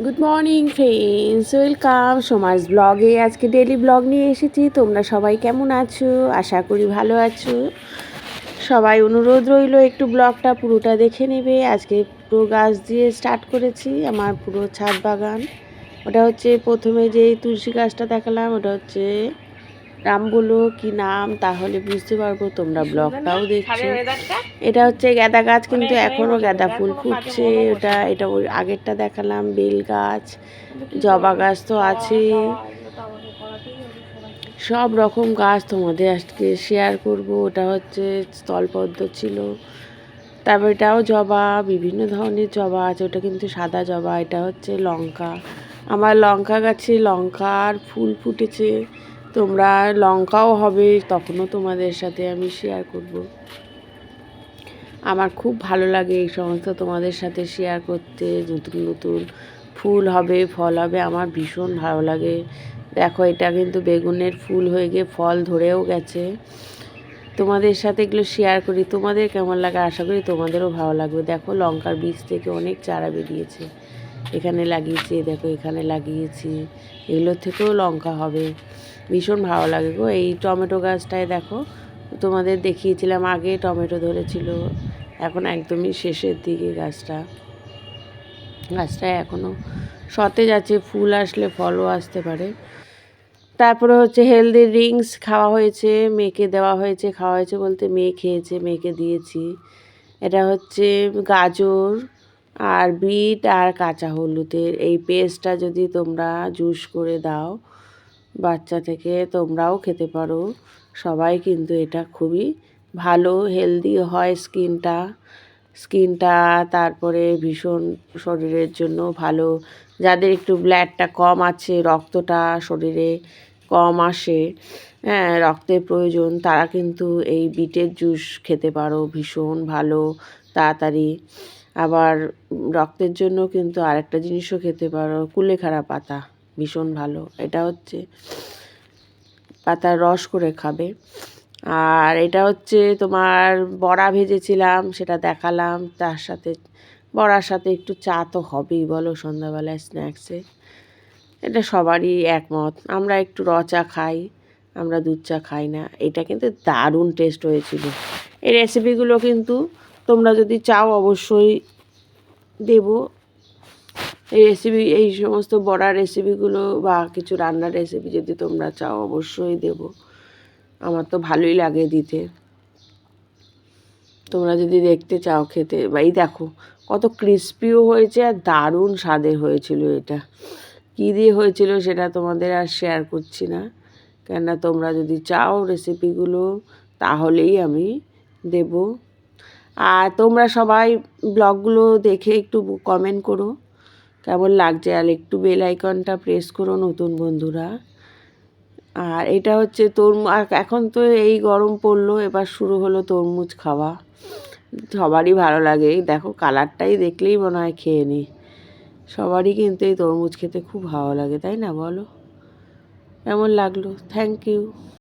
Good morning friends, welcome Soma's ব্লগে। আজকে daily blog নিয়ে এসেছি। তোমরা সবাই কেমন আছো? আশা করি ভালো আছো। সবাই অনুরোধ রইল একটু ব্লগটা পুরোটা দেখে নেবে। আজকে পুরো গাছ দিয়ে স্টার্ট করেছি আমার পুরো ছাদ বাগান। ওটা হচ্ছে প্রথমে যেই তুলসী গাছটা দেখালাম, ওটা হচ্ছে নাম বলো কি নাম, তাহলে বুঝতে পারবো তোমরা ব্লগটাও দেখছো। এটা হচ্ছে গাঁদা গাছ, কিন্তু এখনও গাঁদা ফুল ফুটছে। এটা ওই আগেরটা দেখালাম বেল গাছ, জবা গাছ তো আছেই। সব রকম গাছ তোমাদের আজকে শেয়ার করব। ওটা হচ্ছে স্থলপদ্ম ছিল, তারপর এটাও জবা, বিভিন্ন ধরনের জবা আছে। ওটা কিন্তু সাদা জবা। এটা হচ্ছে লঙ্কা, আমার লঙ্কা গাছে লঙ্কার ফুল ফুটেছে। তোমরা লঙ্কাও হবে, তখনও তোমাদের সাথে আমি শেয়ার করব। আমার খুব ভালো লাগে এই সমস্ত তোমাদের সাথে শেয়ার করতে। নতুন নতুন ফুল হবে, ফল হবে, আমার ভীষণ ভালো লাগে। দেখো, এটা কিন্তু বেগুনের ফুল হয়ে গিয়ে ফল ধরেও গেছে। তোমাদের সাথে এগুলো শেয়ার করি, তোমাদের কেমন লাগে আশা করি তোমাদেরও ভালো লাগবে। দেখো, লঙ্কার বীজ থেকে অনেক চারা বেরিয়েছে। এখানে লাগিয়েছি, দেখো এখানে লাগিয়েছি, এগুলোর থেকেও লঙ্কা হবে। ভীষণ ভালো লাগে গো। এই টমেটো গাছটায় দেখো, তোমাদের দেখিয়েছিলাম আগে টমেটো ধরেছিল, এখন একদমই শেষের দিকে গাছটায় এখনও সতেজ আছে। ফুল আসলে ফলও আসতে পারে। তারপরে হচ্ছে হেলদি ড্রিঙ্কস খাওয়া হয়েছে, মেয়েকে দেওয়া হয়েছে। খাওয়া হয়েছে বলতে মেয়ে খেয়েছে, মেয়েকে দিয়েছি। এটা হচ্ছে গাজর আর বিট আর কাঁচা হলুদের এই পেস্টটা যদি তোমরা জুস করে দাও বাচ্চা থেকে, তোমরাও খেতে পারো। সবাই কিন্তু এটা খুবই ভালো, হেলদি হয় স্কিনটা। তারপরে ভীষণ শরীরের জন্য ভালো। যাদের একটু ব্লাডটা কম আছে, রক্তটা শরীরে কম আসে, হ্যাঁ, রক্তের প্রয়োজন, তারা কিন্তু এই বিটের জুস খেতে পারো। ভীষণ ভালো, তাড়াতাড়ি। আবার রক্তের জন্য কিন্তু আরেকটা জিনিসও খেতে পারো, কুলেখাড়া পাতা, ভীষণ ভালো। এটা হচ্ছে পাতার রস করে খাবে। আর এটা হচ্ছে তোমার বড়া ভেজেছিলাম, সেটা দেখালাম। তার সাথে বড়ার সাথে একটু চা তো হবেই, বলো, সন্ধ্যাবেলায় স্ন্যাক্সে। এটা সবারই একমত। আমরা একটু চা খাই, আমরা দুধ চা খাই না। এটা কিন্তু দারুণ টেস্ট হয়েছিল। এই রেসিপিগুলো কিন্তু তোমরা যদি চাও অবশ্যই দেবো। এই সমস্ত বড়ার রেসিপিগুলো বা কিছু রান্নার রেসিপি যদি তোমরা চাও অবশ্যই দেবো। আমার তো ভালোই লাগে দিতে। তোমরা যদি দেখতে চাও খেতে, বা এই দেখো কত ক্রিস্পিও হয়েছে আর দারুণ স্বাদের হয়েছিল। এটা কী দিয়ে হয়েছিল সেটা তোমাদের আর শেয়ার করছি না, কেননা তোমরা যদি চাও রেসিপিগুলো তাহলেই আমি দেব। আর তোমরা সবাই ব্লগগুলো দেখে একটু কমেন্ট করো কেমন লাগছে, আর একটু বেল আইকনটা প্রেস করো নতুন বন্ধুরা। আর এটা হচ্ছে তরমুজ। এখন তো এই গরম পড়লো, এবার শুরু হলো তরমুজ খাওয়া। সবারই ভালো লাগে, দেখো কালারটাই দেখলেই মনে হয় খেয়ে নিই। সবারই কিন্তু এই তরমুজ খেতে খুব ভালো লাগে, তাই না বলো? কেমন লাগলো? Thank you.